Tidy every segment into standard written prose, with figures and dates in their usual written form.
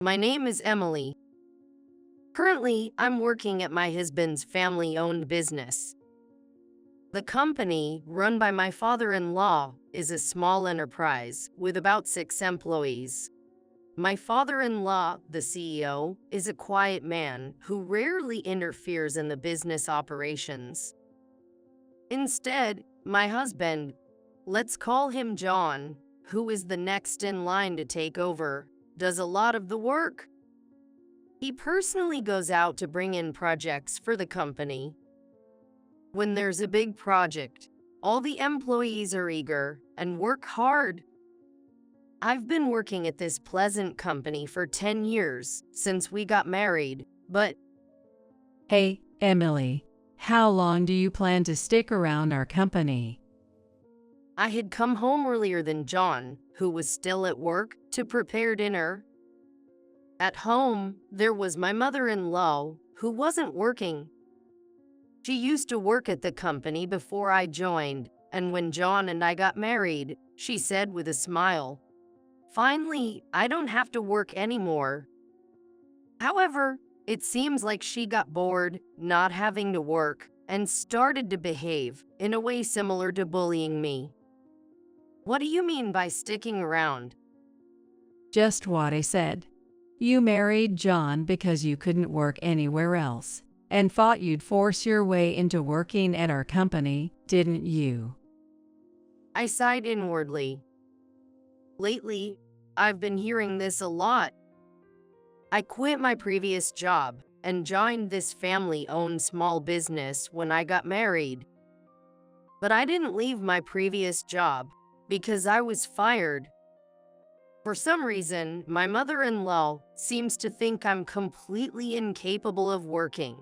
My name is Emily. Currently, I'm working at my husband's family-owned business. The company, run by my father-in-law, is a small enterprise with about 6 employees. My father-in-law, the CEO, is a quiet man who rarely interferes in the business operations. Instead, my husband, let's call him John, who is the next in line to take over, does a lot of the work. He personally goes out to bring in projects for the company. When there's a big project, all the employees are eager and work hard. I've been working at this pleasant company for 10 years since we got married, but Hey, Emily, how long do you plan to stick around our company? I had come home earlier than John, who was still at work, to prepare dinner. At home, there was my mother-in-law, who wasn't working. She used to work at the company before I joined, and when John and I got married, she said with a smile, "Finally, I don't have to work anymore." However, it seems like she got bored not having to work and started to behave in a way similar to bullying me. What do you mean by sticking around? Just what I said. You married John because you couldn't work anywhere else, and thought you'd force your way into working at our company, didn't you? I sighed inwardly. Lately, I've been hearing this a lot. I quit my previous job and joined this family-owned small business when I got married. But I didn't leave my previous job because I was fired. For some reason, my mother-in-law seems to think I'm completely incapable of working.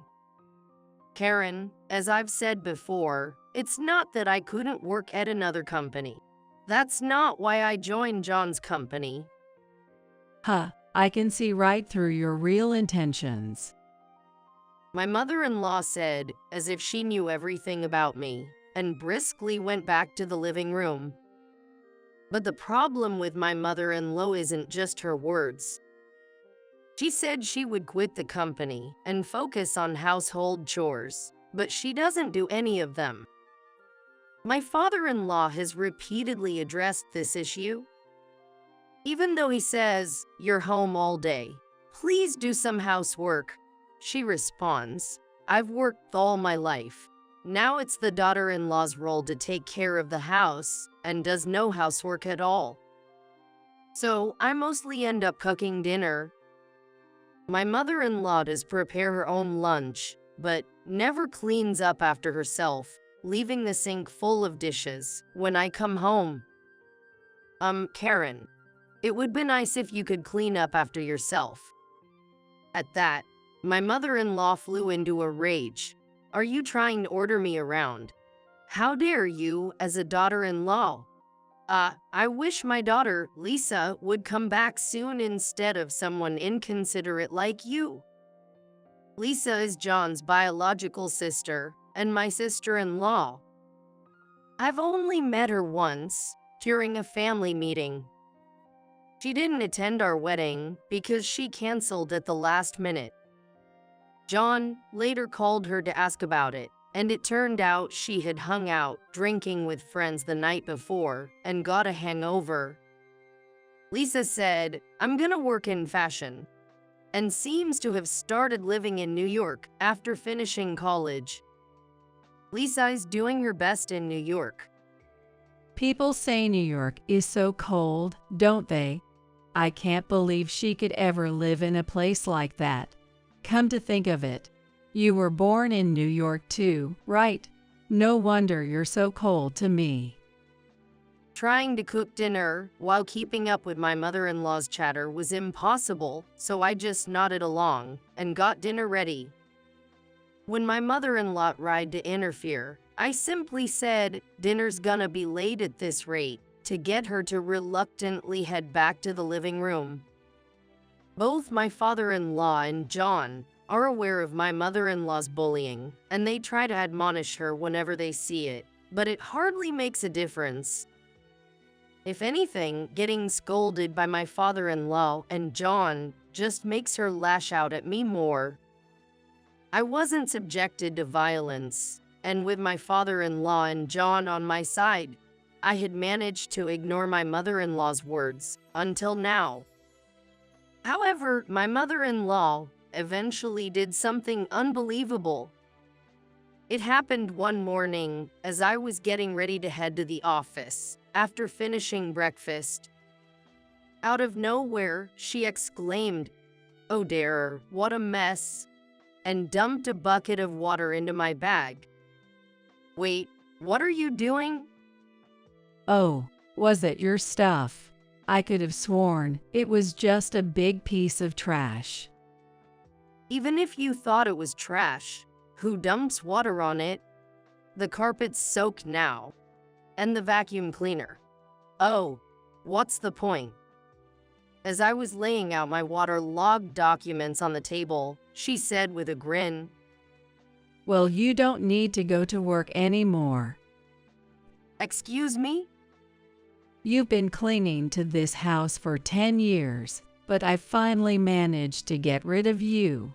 Karen, as I've said before, it's not that I couldn't work at another company. That's not why I joined John's company. Huh, I can see right through your real intentions. My mother-in-law said, as if she knew everything about me, and briskly went back to the living room. But the problem with my mother-in-law isn't just her words. She said she would quit the company and focus on household chores, but she doesn't do any of them. My father-in-law has repeatedly addressed this issue. Even though he says, "You're home all day, please do some housework," she responds, "I've worked all my life. Now it's the daughter-in-law's role to take care of the house and does no housework at all. So I mostly end up cooking dinner." My mother-in-law does prepare her own lunch, but never cleans up after herself, leaving the sink full of dishes when I come home. Karen, it would be nice if you could clean up after yourself. At that, my mother-in-law flew into a rage. "Are you trying to order me around? How dare you as a daughter-in-law? I wish my daughter, Lisa, would come back soon instead of someone inconsiderate like you." Lisa is John's biological sister and my sister-in-law. I've only met her once, during a family meeting. She didn't attend our wedding because she canceled at the last minute. John later called her to ask about it, and it turned out she had hung out drinking with friends the night before and got a hangover. Lisa said, "I'm gonna work in fashion," and seems to have started living in New York after finishing college. Lisa is doing her best in New York. People say New York is so cold, don't they? I can't believe she could ever live in a place like that. Come to think of it, you were born in New York too, right? No wonder you're so cold to me. Trying to cook dinner while keeping up with my mother-in-law's chatter was impossible, so I just nodded along and got dinner ready. When my mother-in-law tried to interfere, I simply said, "Dinner's gonna be late at this rate," to get her to reluctantly head back to the living room. Both my father-in-law and John are aware of my mother-in-law's bullying, and they try to admonish her whenever they see it, but it hardly makes a difference. If anything, getting scolded by my father-in-law and John just makes her lash out at me more. I wasn't subjected to violence, and with my father-in-law and John on my side, I had managed to ignore my mother-in-law's words until now. However, my mother-in-law eventually did something unbelievable. It happened one morning as I was getting ready to head to the office after finishing breakfast. Out of nowhere, she exclaimed, "Oh dear, what a mess," and dumped a bucket of water into my bag. "Wait, what are you doing?" Oh, was it your stuff? I could have sworn it was just a big piece of trash. Even if you thought it was trash, who dumps water on it? The carpet's soaked now. And the vacuum cleaner. Oh, what's the point? As I was laying out my waterlogged documents on the table, she said with a grin, Well, you don't need to go to work anymore. "Excuse me?" You've been cleaning to this house for 10 years, but I finally managed to get rid of you.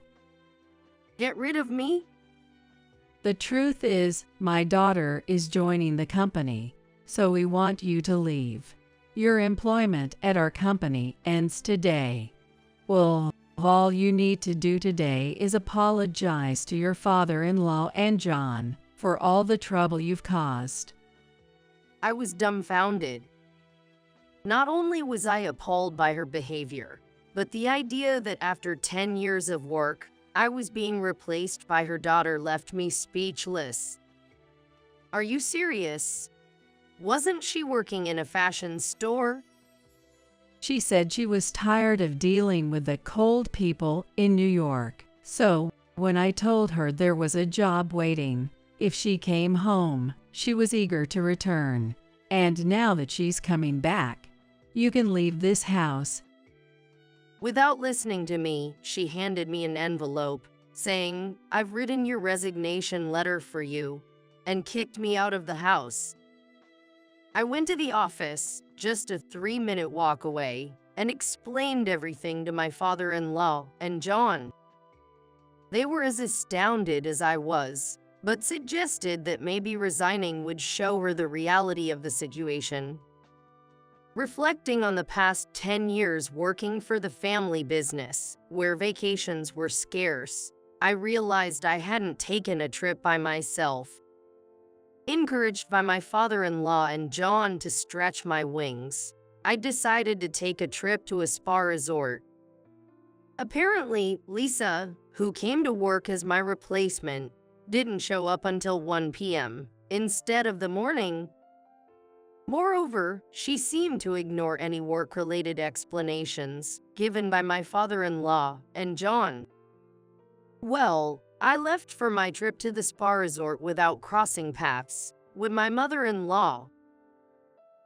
"Get rid of me?" The truth is, my daughter is joining the company, so we want you to leave. Your employment at our company ends today. Well, all you need to do today is apologize to your father-in-law and John for all the trouble you've caused. I was dumbfounded. Not only was I appalled by her behavior, but the idea that after 10 years of work, I was being replaced by her daughter left me speechless. Are you serious? Wasn't she working in a fashion store? She said she was tired of dealing with the cold people in New York. So, when I told her there was a job waiting, if she came home, she was eager to return. And now that she's coming back, you can leave this house. Without listening to me, she handed me an envelope, saying, "I've written your resignation letter for you," and kicked me out of the house. I went to the office, just a 3-minute walk away, and explained everything to my father-in-law and John. They were as astounded as I was, but suggested that maybe resigning would show her the reality of the situation. Reflecting on the past 10 years working for the family business, where vacations were scarce, I realized I hadn't taken a trip by myself. Encouraged by my father-in-law and John to stretch my wings, I decided to take a trip to a spa resort. Apparently, Lisa, who came to work as my replacement, didn't show up until 1 p.m. instead of the morning. Moreover, she seemed to ignore any work-related explanations given by my father-in-law and John. Well, I left for my trip to the spa resort without crossing paths with my mother-in-law.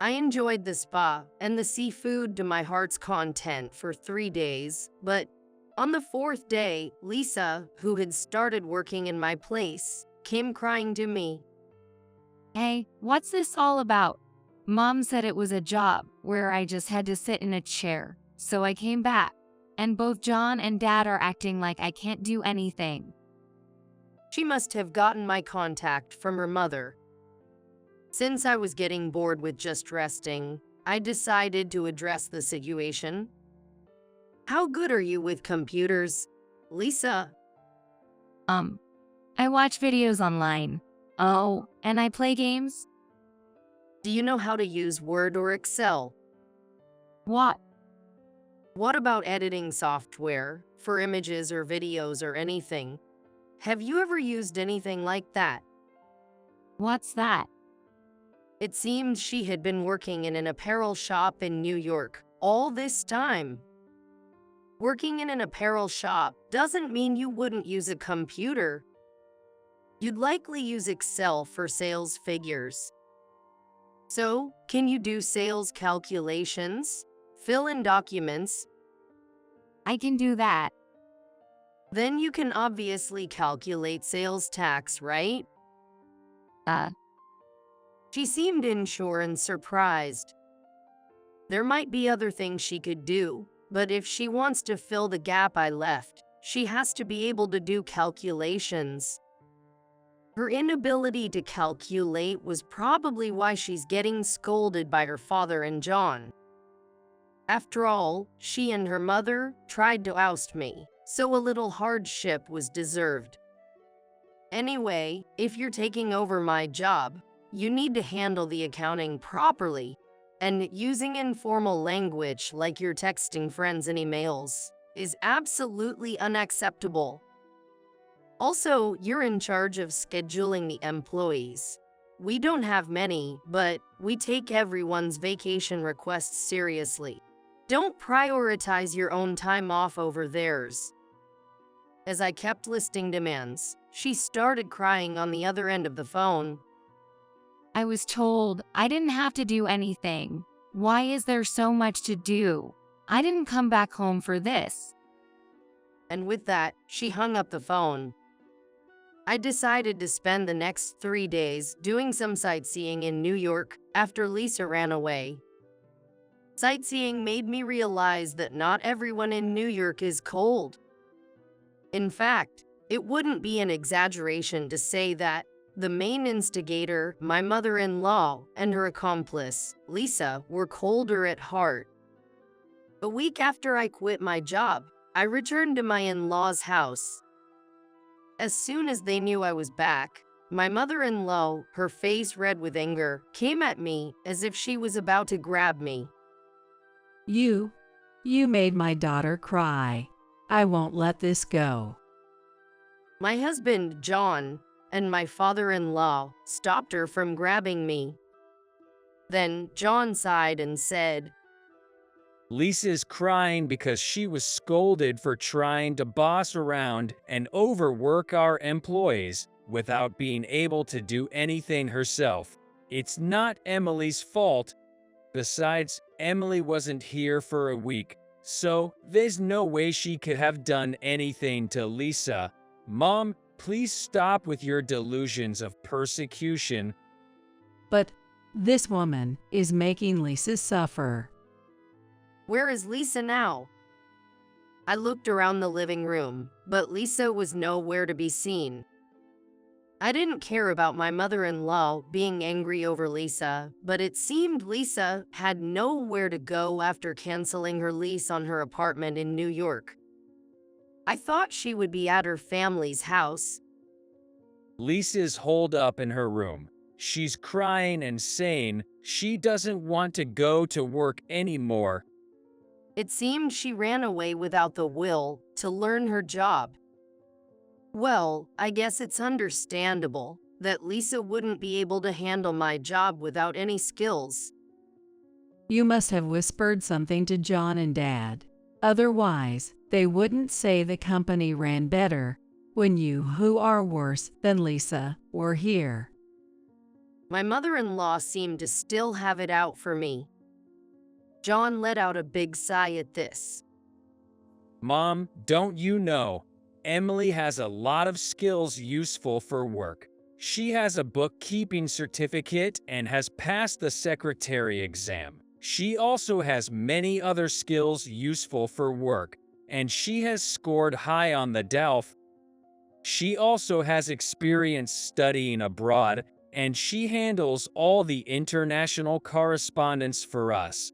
I enjoyed the spa and the seafood to my heart's content for 3 days, but on the 4th day, Lisa, who had started working in my place, came crying to me. "Hey, what's this all about? Mom said it was a job where I just had to sit in a chair, so I came back, and both John and Dad are acting like I can't do anything." She must have gotten my contact from her mother. Since I was getting bored with just resting, I decided to address the situation. "How good are you with computers, Lisa?" I watch videos online. Oh, and I play games? "Do you know how to use Word or Excel?" What? "What about editing software for images or videos or anything? Have you ever used anything like that?" What's that? It seems she had been working in an apparel shop in New York all this time. Working in an apparel shop doesn't mean you wouldn't use a computer. You'd likely use Excel for sales figures. So, can you do sales calculations? Fill in documents? I can do that. Then you can obviously calculate sales tax, right? She seemed unsure and surprised. There might be other things she could do, but if she wants to fill the gap I left, she has to be able to do calculations. Her inability to calculate was probably why she's getting scolded by her father and John. After all, she and her mother tried to oust me, so a little hardship was deserved. Anyway, if you're taking over my job, you need to handle the accounting properly, and using informal language like you're texting friends and emails is absolutely unacceptable. Also, you're in charge of scheduling the employees. We don't have many, but we take everyone's vacation requests seriously. Don't prioritize your own time off over theirs. As I kept listing demands, she started crying on the other end of the phone. I was told I didn't have to do anything. Why is there so much to do? I didn't come back home for this. And with that, she hung up the phone. I decided to spend the next 3 days doing some sightseeing in New York after Lisa ran away. Sightseeing made me realize that not everyone in New York is cold. In fact, it wouldn't be an exaggeration to say that the main instigator, my mother-in-law, and her accomplice, Lisa, were colder at heart. A week after I quit my job, I returned to my in-laws' house. As soon as they knew I was back, my mother-in-law, her face red with anger, came at me as if she was about to grab me. You made my daughter cry. I won't let this go. My husband, John, and my father-in-law stopped her from grabbing me. Then John sighed and said, Lisa's crying because she was scolded for trying to boss around and overwork our employees without being able to do anything herself. It's not Emily's fault. Besides, Emily wasn't here for a week, so there's no way she could have done anything to Lisa. Mom, please stop with your delusions of persecution. But this woman is making Lisa suffer. "Where is Lisa now?" I looked around the living room, but Lisa was nowhere to be seen. I didn't care about my mother-in-law being angry over Lisa, but it seemed Lisa had nowhere to go after canceling her lease on her apartment in New York. I thought she would be at her family's house. Lisa's holed up in her room. She's crying and saying she doesn't want to go to work anymore. It seemed she ran away without the will to learn her job. Well, I guess it's understandable that Lisa wouldn't be able to handle my job without any skills. You must have whispered something to John and Dad. Otherwise, they wouldn't say the company ran better when you, who are worse than Lisa, were here. My mother-in-law seemed to still have it out for me. John let out a big sigh at this. Mom, don't you know? Emily has a lot of skills useful for work. She has a bookkeeping certificate and has passed the secretary exam. She also has many other skills useful for work, and she has scored high on the DELF. She also has experience studying abroad, and she handles all the international correspondence for us.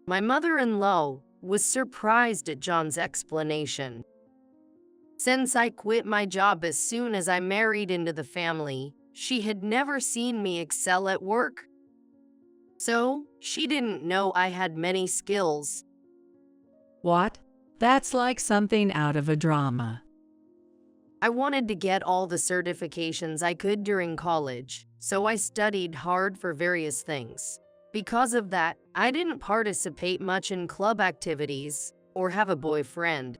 My mother-in-law was surprised at John's explanation. Since I quit my job as soon as I married into the family, she had never seen me excel at work. So, she didn't know I had many skills. What? That's like something out of a drama. I wanted to get all the certifications I could during college, so I studied hard for various things. Because of that, I didn't participate much in club activities or have a boyfriend.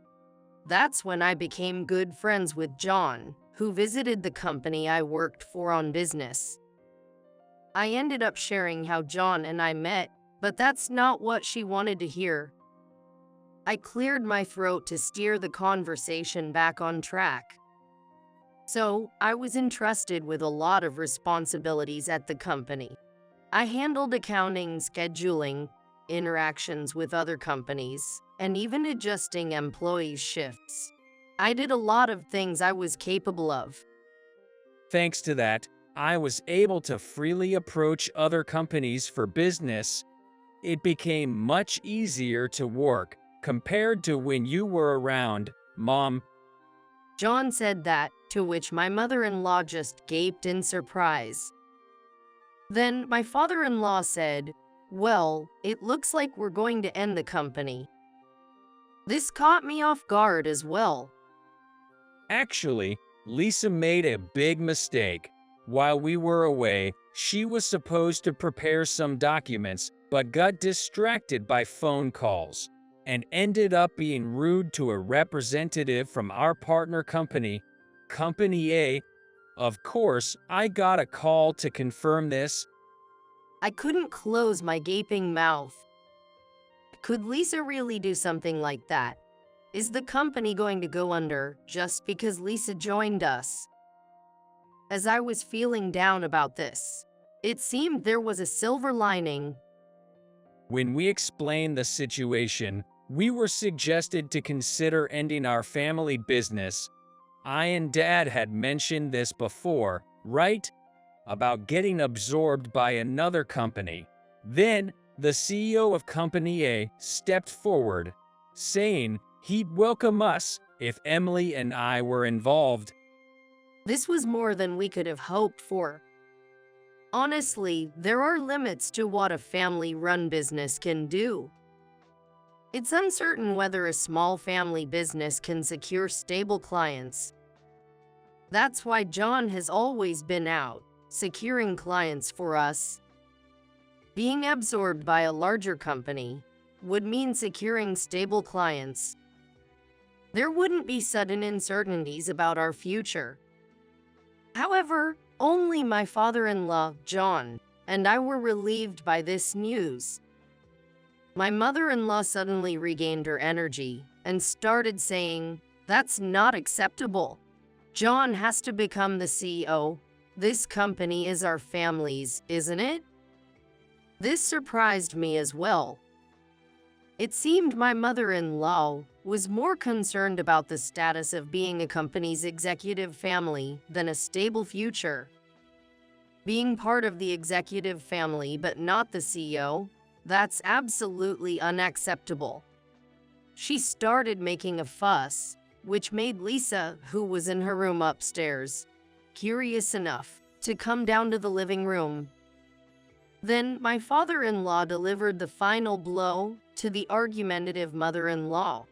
That's when I became good friends with John, who visited the company I worked for on business. I ended up sharing how John and I met, but that's not what she wanted to hear. I cleared my throat to steer the conversation back on track. So, I was entrusted with a lot of responsibilities at the company. I handled accounting, scheduling, interactions with other companies, and even adjusting employees' shifts. I did a lot of things I was capable of. Thanks to that, I was able to freely approach other companies for business. It became much easier to work compared to when you were around, Mom. John said that, to which my mother-in-law just gaped in surprise. Then my father-in-law said, "Well, it looks like we're going to end the company." This caught me off guard as well. Actually, Lisa made a big mistake. While we were away, she was supposed to prepare some documents, but got distracted by phone calls and ended up being rude to a representative from our partner company, Company A. Of course, I got a call to confirm this. I couldn't close my gaping mouth. Could Lisa really do something like that? Is the company going to go under just because Lisa joined us? As I was feeling down about this, it seemed there was a silver lining. When we explained the situation, we were suggested to consider ending our family business. I and Dad had mentioned this before, right? About getting absorbed by another company. Then, the CEO of Company A stepped forward, saying he'd welcome us if Emily and I were involved. This was more than we could have hoped for. Honestly, there are limits to what a family-run business can do. It's uncertain whether a small family business can secure stable clients. That's why John has always been out, securing clients for us. Being absorbed by a larger company would mean securing stable clients. There wouldn't be sudden uncertainties about our future. However, only my father-in-law, John, and I were relieved by this news. My mother-in-law suddenly regained her energy and started saying, "That's not acceptable. John has to become the CEO. This company is our family's, isn't it?" This surprised me as well. It seemed my mother-in-law was more concerned about the status of being a company's executive family than a stable future. Being part of the executive family but not the CEO, that's absolutely unacceptable. She started making a fuss, which made Lisa, who was in her room upstairs, curious enough to come down to the living room. Then my father-in-law delivered the final blow to the argumentative mother-in-law.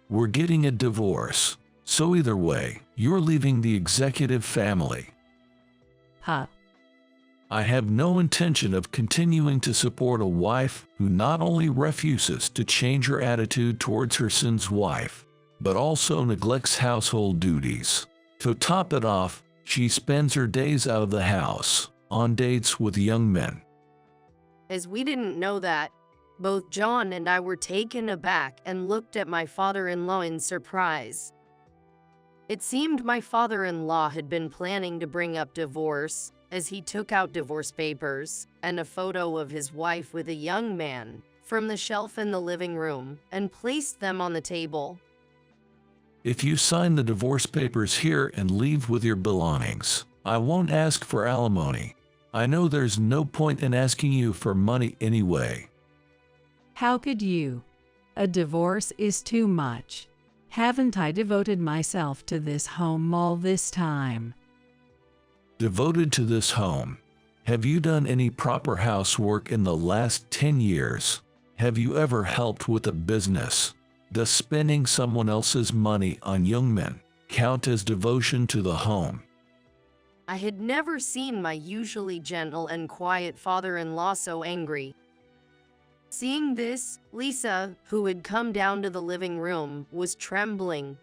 We're getting a divorce, so either way, you're leaving the executive family. Huh. I have no intention of continuing to support a wife who not only refuses to change her attitude towards her son's wife, but also neglects household duties. To top it off, she spends her days out of the house, on dates with young men. As we didn't know that, both John and I were taken aback and looked at my father-in-law in surprise. It seemed my father-in-law had been planning to bring up divorce, as he took out divorce papers and a photo of his wife with a young man from the shelf in the living room and placed them on the table. If you sign the divorce papers here and leave with your belongings, I won't ask for alimony. I know there's no point in asking you for money anyway. How could you? A divorce is too much. Haven't I devoted myself to this home all this time? Devoted to this home? Have you done any proper housework in the last 10 years? Have you ever helped with a business? Does spending someone else's money on young men count as devotion to the home? I had never seen my usually gentle and quiet father-in-law so angry. Seeing this, Lisa, who had come down to the living room, was trembling.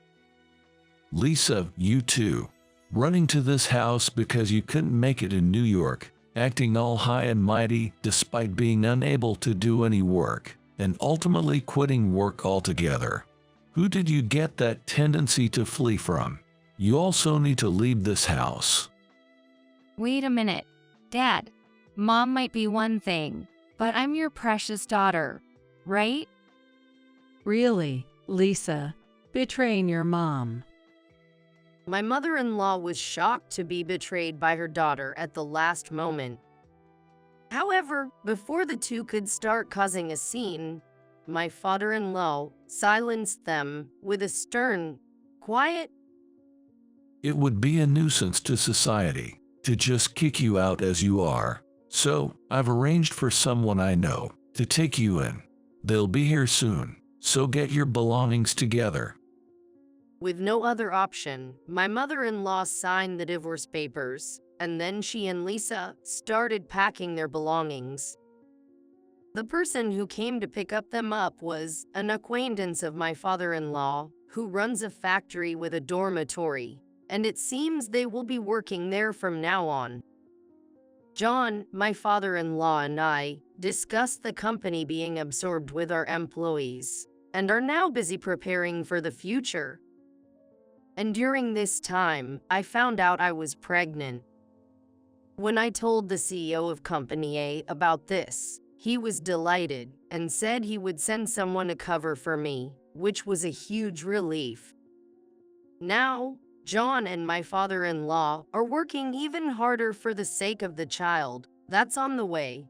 Lisa, you too. Running to this house because you couldn't make it in New York, acting all high and mighty despite being unable to do any work, and ultimately quitting work altogether. Who did you get that tendency to flee from? You also need to leave this house. Wait a minute. Dad, Mom might be one thing, But I'm your precious daughter, right? Really, Lisa, betraying your mom. My mother-in-law was shocked to be betrayed by her daughter at the last moment. However, before the two could start causing a scene, my father-in-law silenced them with a stern, quiet, It would be a nuisance to society to just kick you out as you are. So, I've arranged for someone I know to take you in. They'll be here soon, so get your belongings together. with no other option. My mother-in-law signed the divorce papers, and then she and Lisa started packing their belongings. The person who came to pick them up was an acquaintance of my father-in-law, who runs a factory with a dormitory, and it seems they will be working there from now on. John, my father-in-law, and I discussed the company being absorbed with our employees, and are now busy preparing for the future. And during this time, I found out I was pregnant. When I told the CEO of Company A about this, he was delighted and said he would send someone to cover for me, which was a huge relief. Now, John and my father-in-law are working even harder for the sake of the child that's on the way.